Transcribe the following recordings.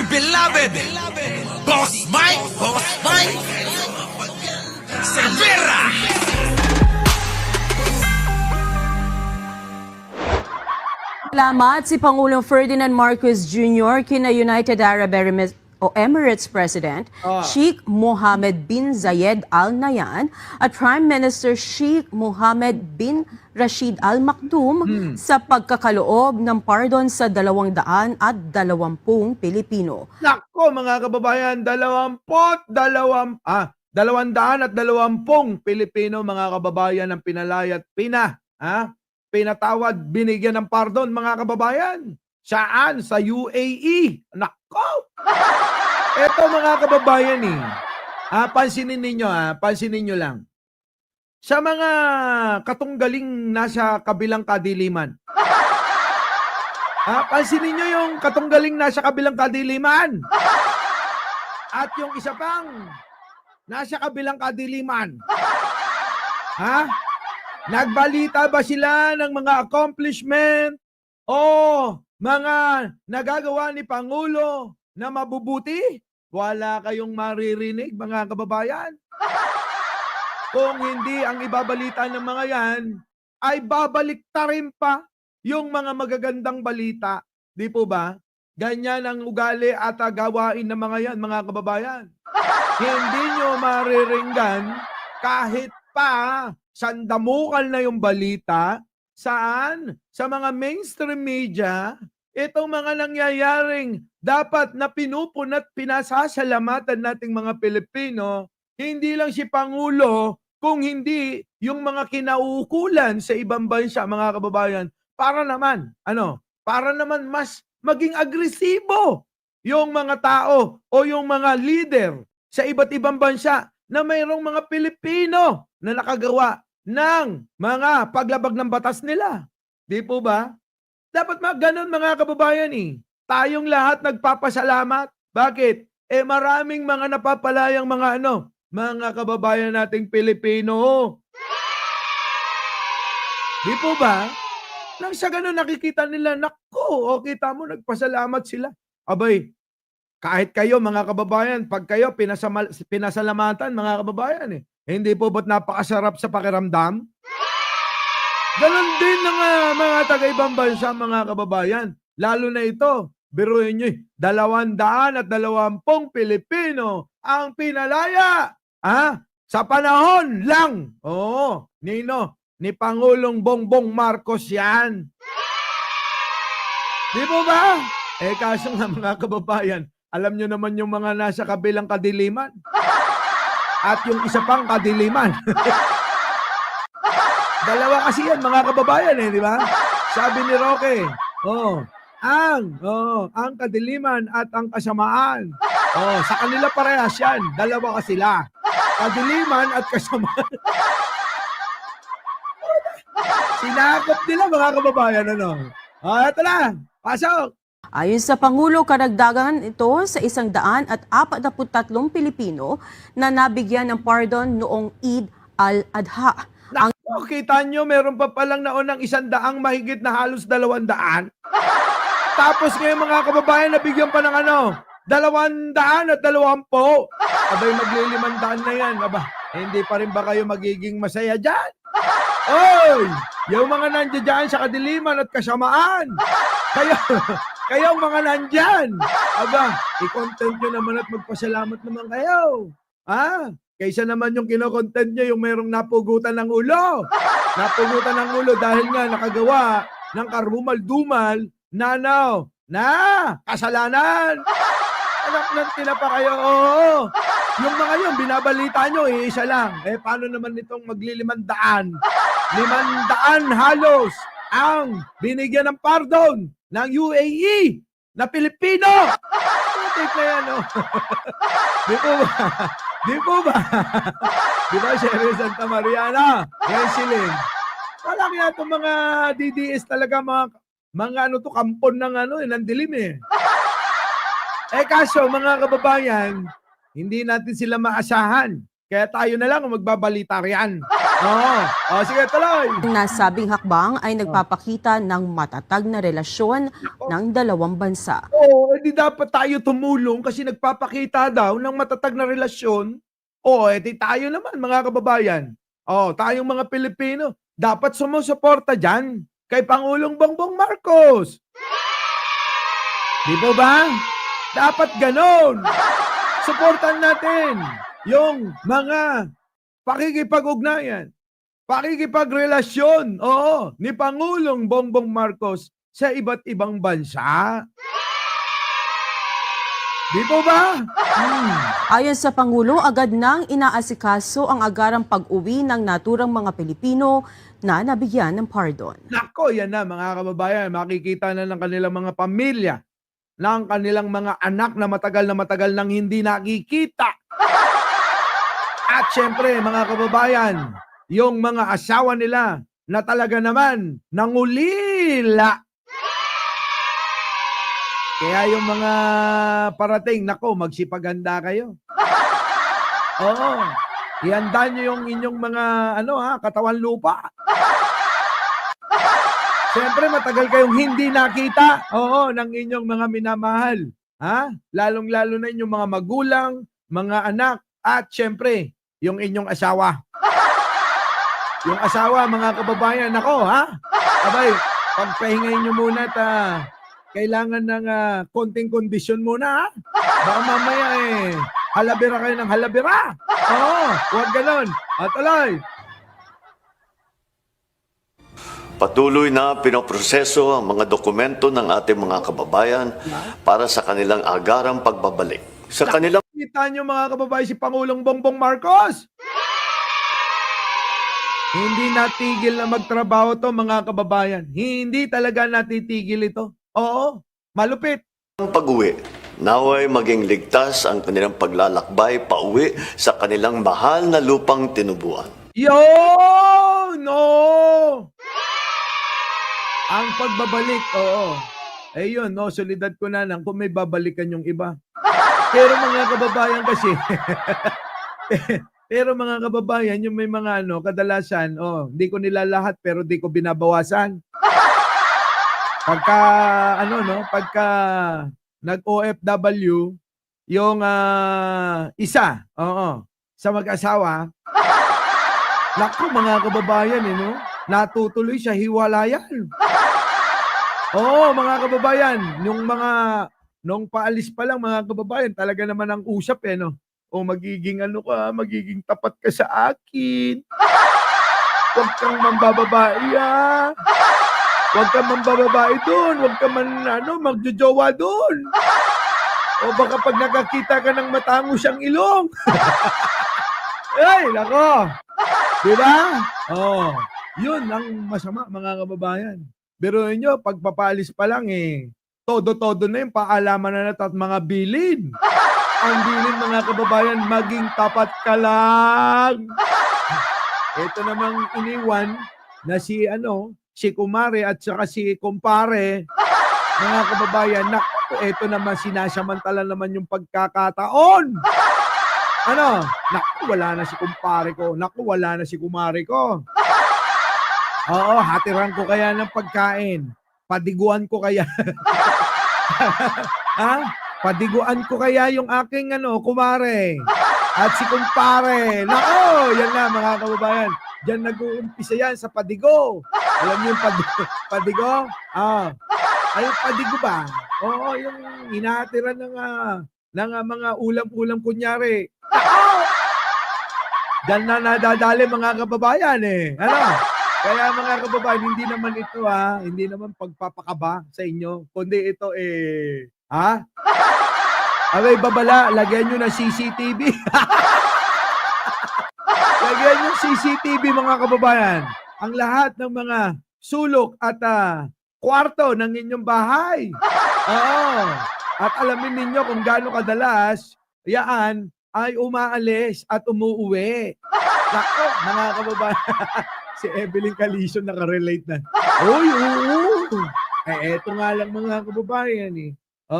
beloved Boss Mike Cervera. Salamat si Pangulong Ferdinand Marcos Jr. kina United Arab Emirates President Sheikh Mohammed bin Zayed Al Nahyan at Prime Minister Sheikh Mohammed bin Rashid Al Maktoum sa pagkakaloob ng pardon sa 220 Pilipino. Nako mga kababayan, 220 Pilipino mga kababayan ang pinalaya at pinatawad, binigyan ng pardon mga kababayan. Saan? Sa UAE. Nako! Eto mga kababayan pansinin ninyo lang. Sa mga katunggaling nasa kabilang kadiliman. Pansinin nyo yung katunggaling nasa kabilang kadiliman. At yung isa pang nasa kabilang kadiliman. Nagbalita ba sila ng mga accomplishment o mga nagagawa ni Pangulo na mabubuti? Wala kayong maririnig mga kababayan. Kung hindi ang ibabalita ng mga yan, ay babalik ta rin pa yung mga magagandang balita. Di po ba? Ganyan ang ugali at gawain ng mga yan mga kababayan. Hindi nyo mariringgan kahit pa sandamukan na yung balita. Saan? Sa mga mainstream media, itong mga nangyayaring dapat na pinupunat pinasasalamatan nating mga Pilipino, hindi lang si Pangulo, kung hindi yung mga kinauukulan sa ibang bansa, mga kababayan, para naman mas maging agresibo yung mga tao o yung mga leader sa iba't ibang bansa na mayroong mga Pilipino na nakagawa ng mga paglabag ng batas nila. Di po ba? Dapat ganun mga kababayan Tayong lahat nagpapasalamat. Bakit? Maraming mga napapalayang mga kababayan nating Pilipino. Di po ba? Nang sa ganun nakikita nila, naku, kita mo, nagpasalamat sila. Abay, kahit kayo mga kababayan, pag kayo pinasalamatan mga kababayan hindi po ba't napakasarap sa pakiramdam? Ganon din ng mga taga-ibang bansa mga kababayan. Lalo na ito, biruin nyo 220 Pilipino ang pinalaya. Sa panahon lang. Ni Pangulong Bongbong Marcos yan. Di po ba? Kaso nga mga kababayan, alam nyo naman yung mga nasa kabilang kadiliman. At yung isa pang kadiliman. Dalawa kasi yan mga kababayan di ba? Sabi ni Roque, ang kadiliman at ang kasamaan. Sa kanila parehas yan. Dalawa ka sila. Kadiliman at kasamaan. Sinakop nila mga kababayan ito na. Pasok. Ayon sa Pangulo, karagdagan ito sa 143 Pilipino na nabigyan ng pardon noong Eid al-Adha. Kita nyo, meron pa palang naunang 100 mahigit na halos 200. Tapos ngayon mga kababayan, nabigyan pa ng 220. Abay, magli-500 na yan. Hindi pa rin ba kayo magiging masaya dyan? Oy! Yung mga nandiyan dyan sa kadiliman at kasamaan. Kayong mga nandyan. I-content nyo naman at magpasalamat naman kayo. Kaysa naman yung kinokontent nyo, yung merong napugutan ng ulo. Napugutan ng ulo dahil nga nakagawa ng karumal-dumal na kasalanan. Anak ng tinapa kayo, Yung mga yun, binabalita nyo, isa lang. Paano naman itong magli-500? 500 halos ang binigyan ng pardon ng UAE na Pilipino. Take na yan, Di po ba? Di ba, Sherry Santa Mariana? Rensilin. Wala kaya itong mga DDS talaga, mga kampon ng dilim kaso, mga kababayan, hindi natin sila maasahan. Kaya tayo na lang ang magbabalita riyan. Oo. Sige, tuloy. Ang nasabing hakbang ay nagpapakita ng matatag na relasyon ng dalawang bansa. Oo, di dapat tayo tumulong kasi nagpapakita daw ng matatag na relasyon. Di tayo naman mga kababayan. Tayong mga Pilipino, dapat sumusuporta diyan kay Pangulong Bongbong Marcos. Di po ba? Dapat ganon. Suportan natin yung mga pakikipag-ugnayan, pakikipagrelasyon, ni Pangulong Bongbong Marcos sa iba't ibang bansa. Di po ba? Ayon sa Pangulo, agad nang inaasikaso ang agarang pag-uwi ng naturang mga Pilipino na nabigyan ng pardon. Nako, yan na mga kababayan, makikita na ng kanilang mga pamilya, ng kanilang mga anak na matagal nang hindi nakikita. At syempre mga kababayan, yung mga asawa nila na talaga naman nangulila. Kaya yung mga parating, nako, magsipaganda kayo. Oo. Ihanda nyo yung inyong mga katawan lupa. Siyempre matagal kayong hindi nakita, ng inyong mga minamahal. Lalong-lalo na inyong mga magulang, mga anak, at siyempre, yung inyong asawa. Yung asawa, mga kababayan, nako, abay, pagpahingay nyo muna at kailangan ng konting kondisyon muna, baka mamaya halabira kayo ng halabira. Huwag ganon. Tuloy. Patuloy na pinoproseso ang mga dokumento ng ating mga kababayan para sa kanilang agarang pagbabalik. Sa kanilang Kita nyo mga kababayan si Pangulong Bongbong Marcos. Hindi natigil na magtrabaho to mga kababayan. Hindi talaga natitigil ito. Oo, malupit. pag-uwi, naway maging ligtas ang kanilang paglalakbay pauwi sa kanilang mahal na lupang tinubuan. No! Ang pagbabalik, yun, solidad ko na lang kung may babalikan yung iba. Pero mga kababayan kasi, mga kababayan, yung may mga kadalasan, hindi ko nila lahat pero di ko binabawasan. Pagka nag-OFW, yung isa, sa mag-asawa, naku mga kababayan, natutuloy sa hiwalayan. Mga kababayan, nung paalis pa lang mga kababayan, talaga naman ang usap magiging magiging tapat ka sa akin. Huwag kang mambababae Huwag kang mambababae doon. Huwag kang magjojowa doon. O baka pag nakakita ka ng matango siyang ilong. Ay, nako. Diba? Yun ang masama mga kababayan. Pero nyo, pagpapalis pa lang todo-todo na yung paalaman na at mga bilin. Ang bilin mga kababayan, maging tapat ka lang. Ito namang iniwan na si kumare at saka si kumpare, mga kababayan, naku, ito naman sinasamantala naman yung pagkakataon. Naku, wala na si kumpare ko. Naku, wala na si kumare ko. Hatiran ko kaya ng pagkain. Padiguan ko kaya. Padiguan ko kaya yung aking kumare. At si kumpare. Naku, yan na mga kababayan. Diyan nag-uumpisa yan sa padigo. Alam niyo yung padigo? Ay, padigo ba? Yung hinahatiran ng mga ulam-ulam kunyari. Diyan na nadadali mga kababayan Kaya mga kababayan, hindi naman ito hindi naman pagpapakaba sa inyo, kundi ito abay babala, lagyan nyo ng CCTV. Lagyan nyo CCTV mga kababayan. Ang lahat ng mga sulok at kwarto ng inyong bahay. At alamin ninyo kung gaano kadalas yaan ay umaalis at umuuwi. Nako, mga kababayan. Si Evelyn Calison nakarelate na. Oo. Eto nga lang mga kababayan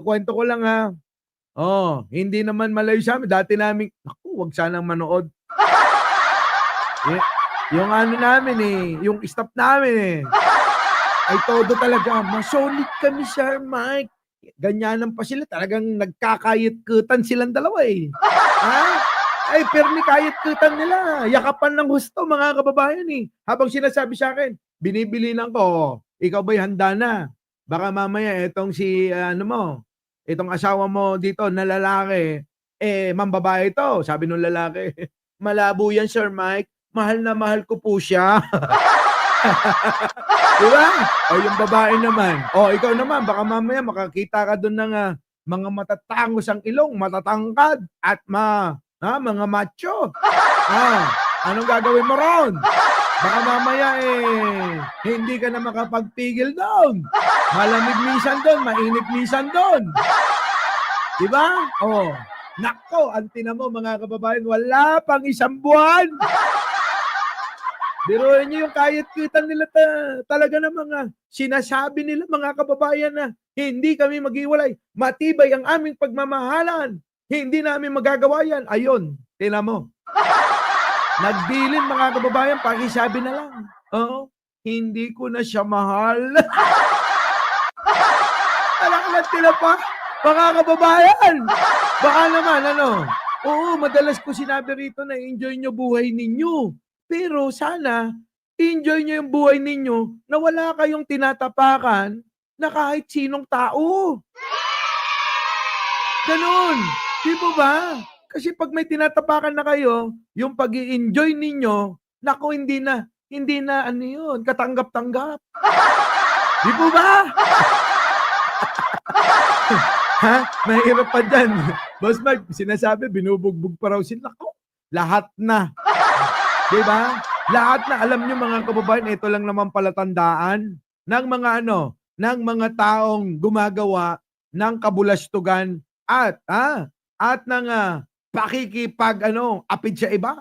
kwento ko lang hindi naman malayo sa amin. Dati namin, naku, wag sanang manood. Yung ano namin eh, yung staff namin eh. Ay todo talaga, masolid kami, Sir Mike. Ganyanan pa sila, talagang nagkakayit-kutan silang dalawa eh. Ha? Ay, permi kayit-kutan nila. Yakapan ng gusto, mga kababayan eh. Habang sinasabi sa akin, binibilinan ko, ikaw ba'y handa na? Baka mamaya itong si, ano mo, itong asawa mo dito na lalaki, mambabae ito. Sabi nung lalaki, malabo yan, Sir Mike. Mahal na mahal ko po siya. Diba? O yung babae naman. O ikaw naman, baka mamaya makakita ka doon ng mga matatangos ang ilong, matatangkad, at mga macho. Anong gagawin mo ron? Baka mamaya hindi ka na makapagpigil doon. Malamig minsan doon, mainit minsan doon. Diba? O, nako, antina mo mga kababayan, wala pang 1 buwan. Biruin niyo yung kayat-kitan nila talaga ng mga sinasabi nila mga kababayan na hindi kami maghiwalay. Matibay ang aming pagmamahalan. Hindi namin magagawa yan. Ayun, tingnan mo. Nagbilin mga kababayan, pakisabi na lang. Oo, hindi ko na siya mahal. Alam tila pa, mga kababayan. Baka naman, oo, madalas ko sinabi rito na enjoy nyo buhay ninyo. Pero sana, enjoy nyo yung buhay ninyo na wala kayong tinatapakan na kahit sinong tao. Ganun. Di ba? Kasi pag may tinatapakan na kayo, yung pag-i-enjoy ninyo, naku, hindi na, ano yun, katanggap-tanggap. Di po ba? Ha? Mahirap pa dyan. Boss Mark, sinasabi, binubugbog pa raw sila. Naku, lahat na. Diba? Lahat na, alam nyo mga kababayan, ito lang naman pala tandaan ng mga ng mga taong gumagawa ng kabulastugan at ng apid sa iba.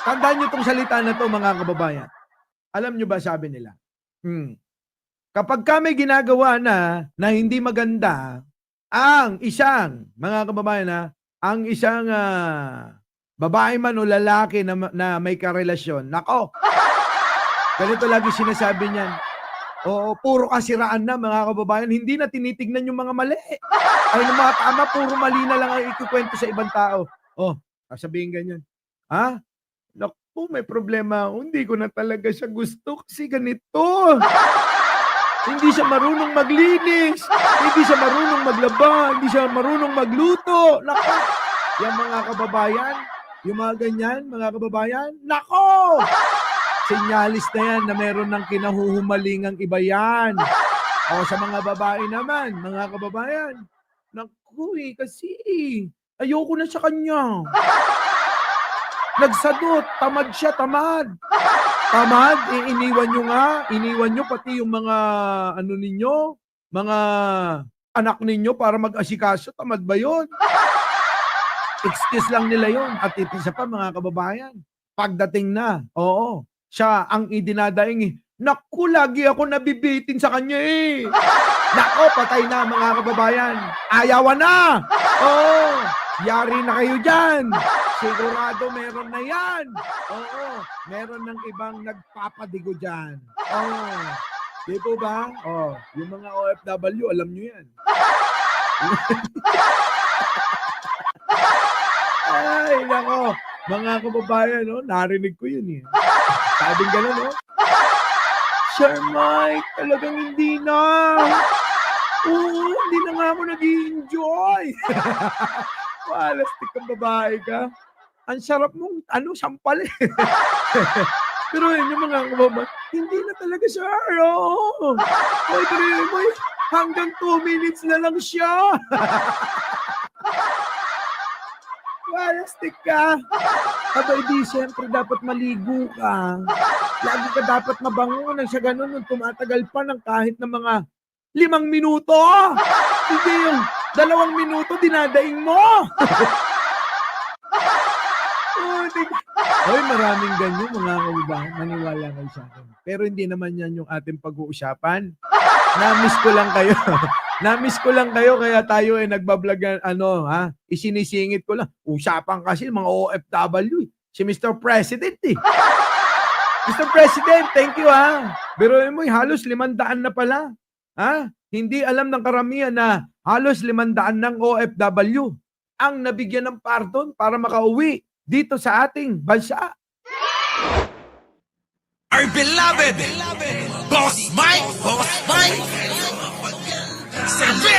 Tandaan nyo itong salita na to mga kababayan. Alam nyo ba sabi nila? Kapag kami ginagawa na hindi maganda, ang isang, mga kababayan ang isang babae man o lalaki na may karelasyon, nako, ganito lagi sinasabi niyan. Oo, puro kasiraan na mga kababayan, hindi na tinitignan yung mga mali. Ay, yung mga tama, puro mali na lang ang ikukwento sa ibang tao. Oh, sasabihin ganyan. Ha? Naku, may problema ako. Hindi ko na talaga siya gusto kasi ganito. Hindi siya marunong maglinis. Hindi siya marunong maglaba. Hindi siya marunong magluto. Naku, yung mga kababayan, yung mga ganyan, mga kababayan, nako! Sinyalis na yan na meron ng kinahuhumalingang iba yan. O sa mga babae naman, mga kababayan, naku kasi ayoko na sa kanya. Nagsadot, tamad siya, tamad. Tamad, iniwan nyo nga, iniwan nyo pati yung mga, ninyo, mga anak ninyo para mag-asikaso, tamad ba yun? Excuse lang nila yon. At isa pa mga kababayan, pagdating na, oo, siya ang idinadaing naku, lagi ako nabibitin sa kanya eh. Naku, patay na mga kababayan. Ayawan na. Oo, yari na kayo dyan. Sigurado meron na yan. Oo, meron ng ibang nagpapadigo dyan. Oo, di po ba? Oo, yung mga OFW, alam nyo yan. Ay, nako. Mga kababayan, narinig ko yun eh. Sabing gano'n, Sir Mike, talagang hindi na. Oo, hindi na nga ako nag-i-enjoy. Palastik kang babae ka. Ang sarap mong, sampal eh. Pero yun, yung mga kababayan, hindi na talaga, sir. Oo. Oy, hanggang 2 minutes na lang siya. Palastik ka. Abay di, siyempre dapat maligo ka. Lagi ka dapat mabango nang siya ganun nung tumatagal pa ng kahit na mga 5 minuto. Hindi yung 2 minuto dinadaing mo. Hoy, maraming ganyan mga kababayan. Maniwala kayo sa akin. Pero hindi naman yan yung ating pag-uusapan. Na-miss ko lang kayo. Na-miss ko lang kayo kaya tayo nagbablog, isinisingit ko lang. Usapan kasi mga OFW. si Mr. President eh. Mr. President, thank you ha. Biruin mo, halos 500 na pala. Ha? Hindi alam ng karamihan na halos 500 ng OFW ang nabigyan ng pardon para makauwi dito sa ating bansa. Our beloved Boss Mike Cervera.